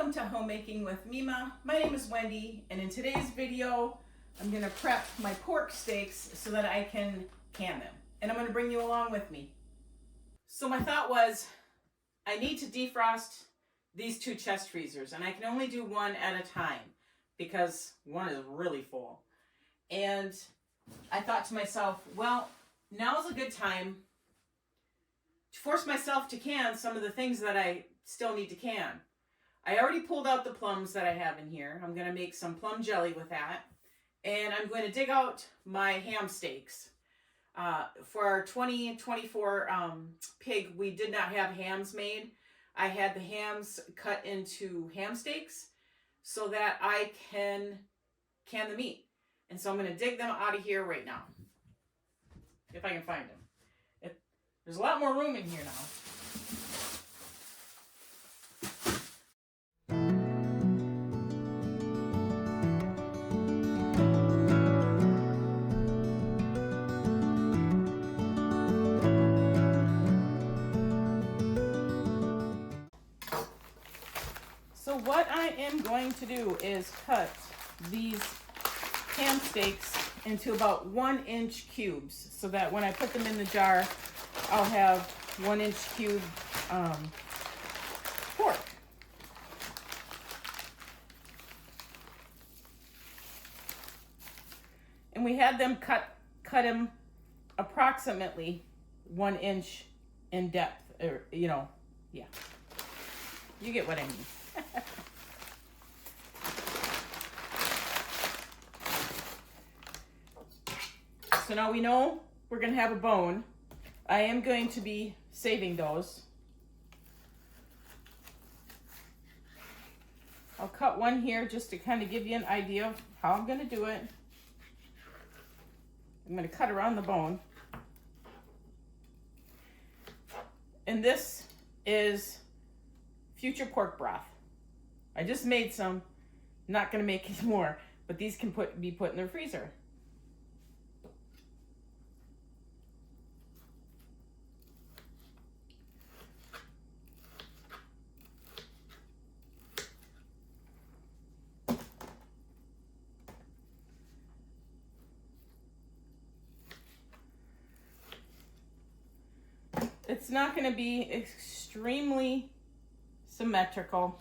Welcome to Homemaking with Mima. My name is Wendy, and in today's video, I'm gonna prep my pork steaks so that I can can them. And I'm gonna bring you along with me. So my thought was, I need to defrost these two chest freezers, and I can only do one at a time because one is really full. And I thought to myself, well, now's a good time to force myself to can some of the things that I still need to can. I already pulled out the plums that I have in here. I'm going to make some plum jelly with that. And I'm going to dig out my ham steaks. For our 2024 pig, we did not have hams made. I had the hams cut into ham steaks so that I can the meat. And so I'm going to dig them out of here right now, if I can find them. There's a lot more room in here now. So what I am going to do is cut these ham steaks into about 1-inch cubes so that when I put them in the jar, I'll have 1-inch cube pork. And we had them cut them approximately 1 inch in depth, or yeah, you get what I mean. So now we know we're going to have a bone. I am going to be saving those. I'll cut one here just to kind of give you an idea of how I'm going to do it. I'm going to cut around the bone. And this is future pork broth. I just made some. Not going to make any more, but these can be put in the freezer. It's not going to be extremely symmetrical.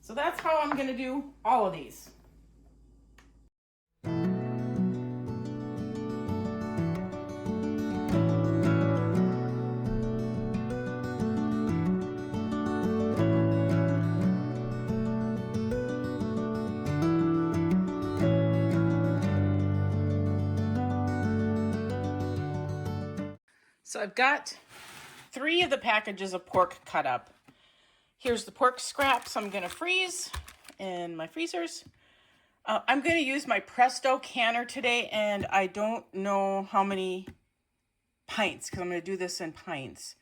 So that's how I'm going to do all of these. So I've got 3 of the packages of pork cut up. Here's the pork scraps I'm going to freeze in my freezers. I'm going to use my Presto canner today, and I don't know how many pints, because I'm going to do this in pints.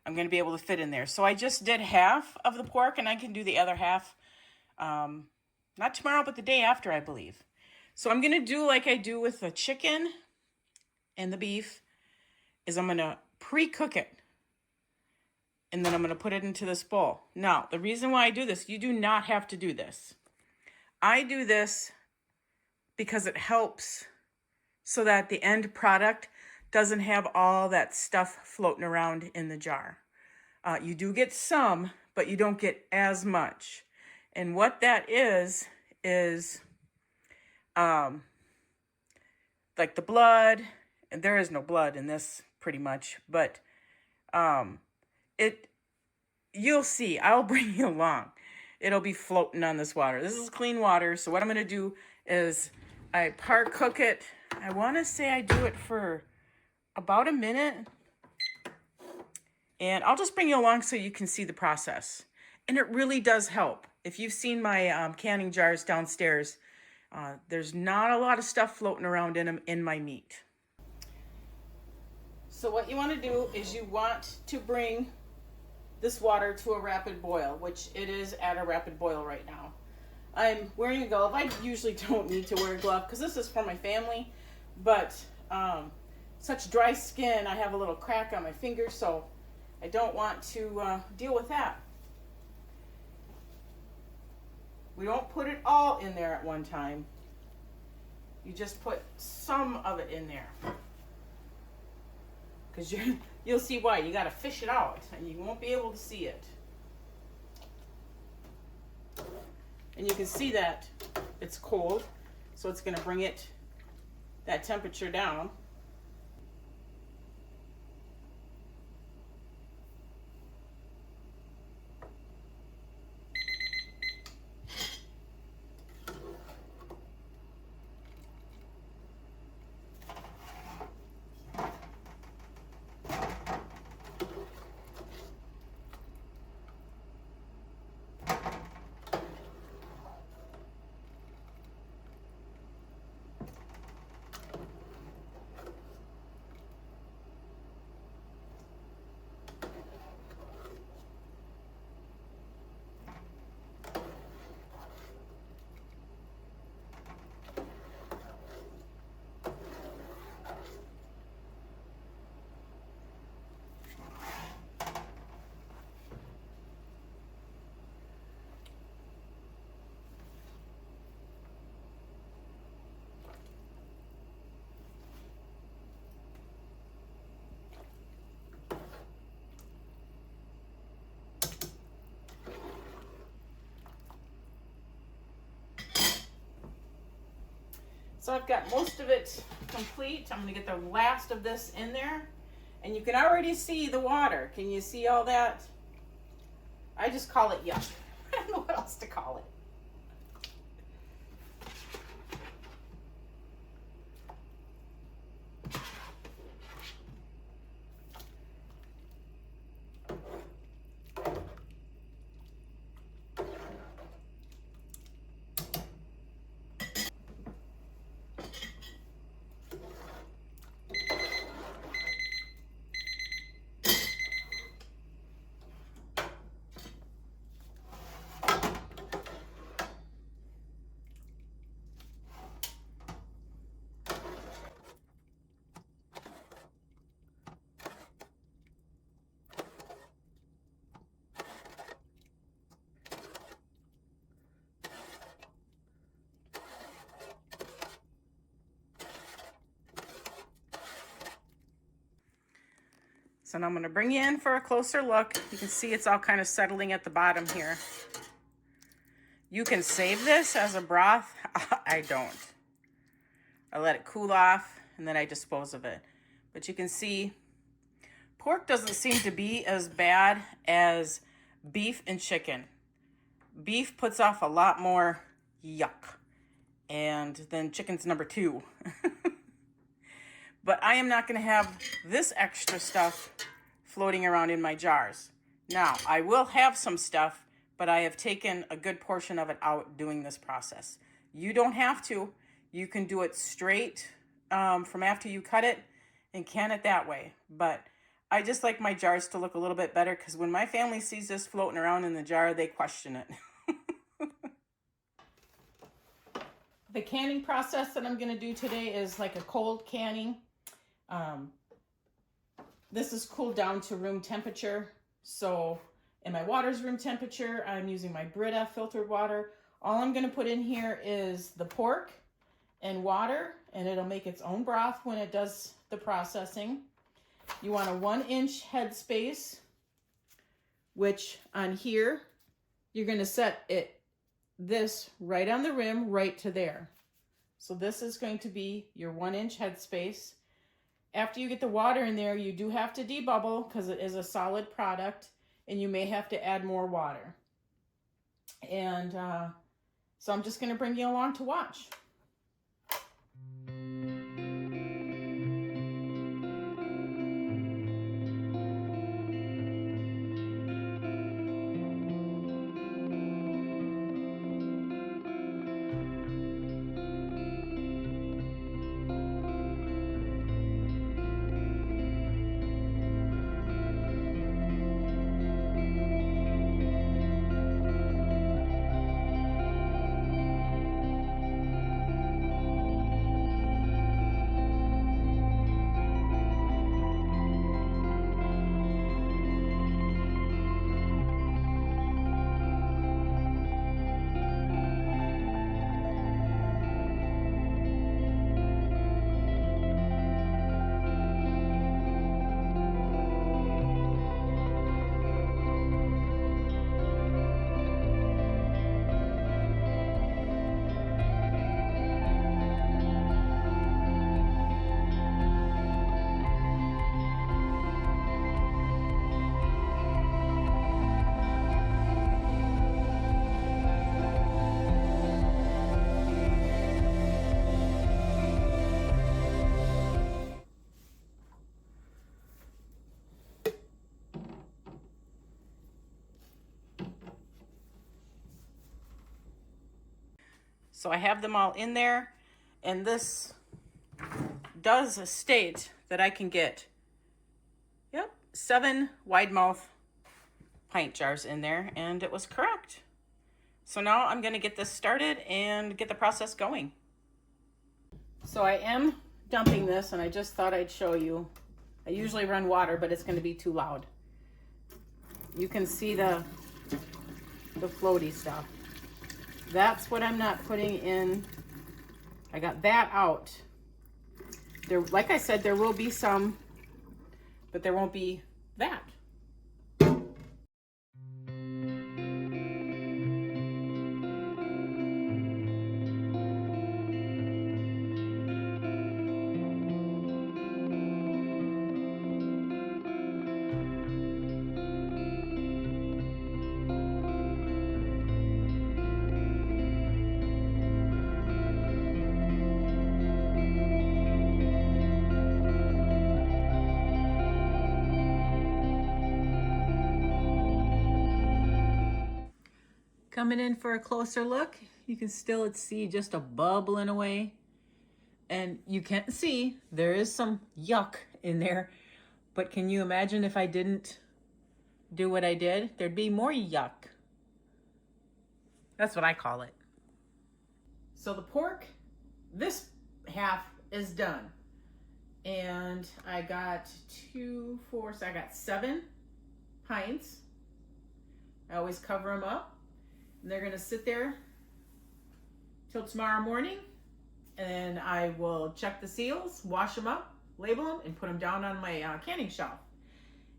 I'm going to be able to fit in there. So I just did half of the pork, and I can do the other half, not tomorrow, but the day after, I believe. So I'm going to do like I do with the chicken and the beef, is I'm going to pre-cook it. And then I'm going to put it into this bowl. Now, the reason why I do this, you do not have to do this. I do this because it helps so that the end product doesn't have all that stuff floating around in the jar. You do get some, but you don't get as much. And what that is like the blood, and there is no blood in this pretty much, but you'll see, I'll bring you along. It'll be floating on this water. This is clean water. So what I'm going to do is I par cook it. I want to say I do it for about a minute. And I'll just bring you along so you can see the process. And it really does help. If you've seen my canning jars downstairs, there's not a lot of stuff floating around in them in my meat. So what you want to do is you want to bring this water to a rapid boil, which it is at a rapid boil right now. I'm wearing a glove. I usually don't need to wear a glove because this is for my family, but such dry skin, I have a little crack on my finger, so I don't want to deal with that. We don't put it all in there at one time. You just put some of it in there. Because you'll see why. You got to fish it out and you won't be able to see it. And you can see that it's cold, so it's going to bring that temperature down. So I've got most of it complete. I'm going to get the last of this in there. And you can already see the water. Can you see all that? I just call it yuck. I don't know what else to call it. So now I'm going to bring you in for a closer look. You can see it's all kind of settling at the bottom here. You can save this as a broth. I don't. I let it cool off and then I dispose of it. But you can see pork doesn't seem to be as bad as beef and chicken. Beef puts off a lot more yuck. And then chicken's number 2. But I am not going to have this extra stuff floating around in my jars. Now, I will have some stuff, but I have taken a good portion of it out doing this process. You don't have to. You can do it straight from after you cut it and can it that way. But I just like my jars to look a little bit better because when my family sees this floating around in the jar, they question it. The canning process that I'm going to do today is like a cold canning. This is cooled down to room temperature. So, and my water's room temperature. I'm using my Brita filtered water. All I'm going to put in here is the pork and water, and it'll make its own broth when it does the processing. You want a 1-inch head space, which on here, you're going to set this right on the rim, right to there. So this is going to be your 1-inch head space. After you get the water in there, you do have to debubble because it is a solid product and you may have to add more water. And so I'm just going to bring you along to watch. So I have them all in there, and this does state that I can get, yep, 7 wide mouth pint jars in there, and it was correct. So now I'm going to get this started and get the process going. So I am dumping this, and I just thought I'd show you. I usually run water, but it's going to be too loud. You can see the floaty stuff. That's what I'm not putting in. I got that out. There, like I said, there will be some, but there won't be that. Coming in for a closer look, you can still see just a bubbling away. And you can't see, there is some yuck in there. But can you imagine if I didn't do what I did? There'd be more yuck. That's what I call it. So the pork, this half is done. And I got 2, 4, so I got 7 pints. I always cover them up. And they're gonna sit there till tomorrow morning, and I will check the seals, wash them up, label them, and put them down on my canning shelf.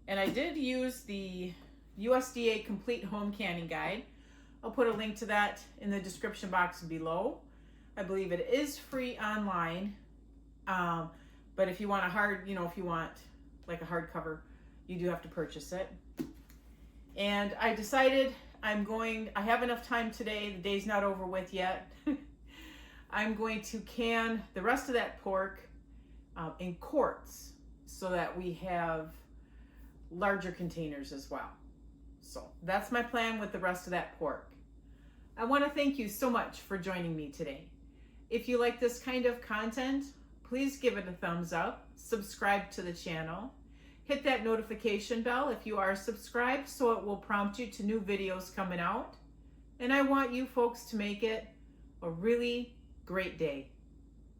And I did use the USDA Complete Home Canning Guide. I'll put a link to that in the description box below. I believe it is free online, but if you want a hard, if you want like a hardcover, you do have to purchase it. And I decided I have enough time today, the day's not over with yet. I'm going to can the rest of that pork in quarts so that we have larger containers as well. So that's my plan with the rest of that pork. I want to thank you so much for joining me today. If you like this kind of content, please give it a thumbs up, subscribe to the channel. Hit that notification bell if you are subscribed so it will prompt you to new videos coming out. And I want you folks to make it a really great day.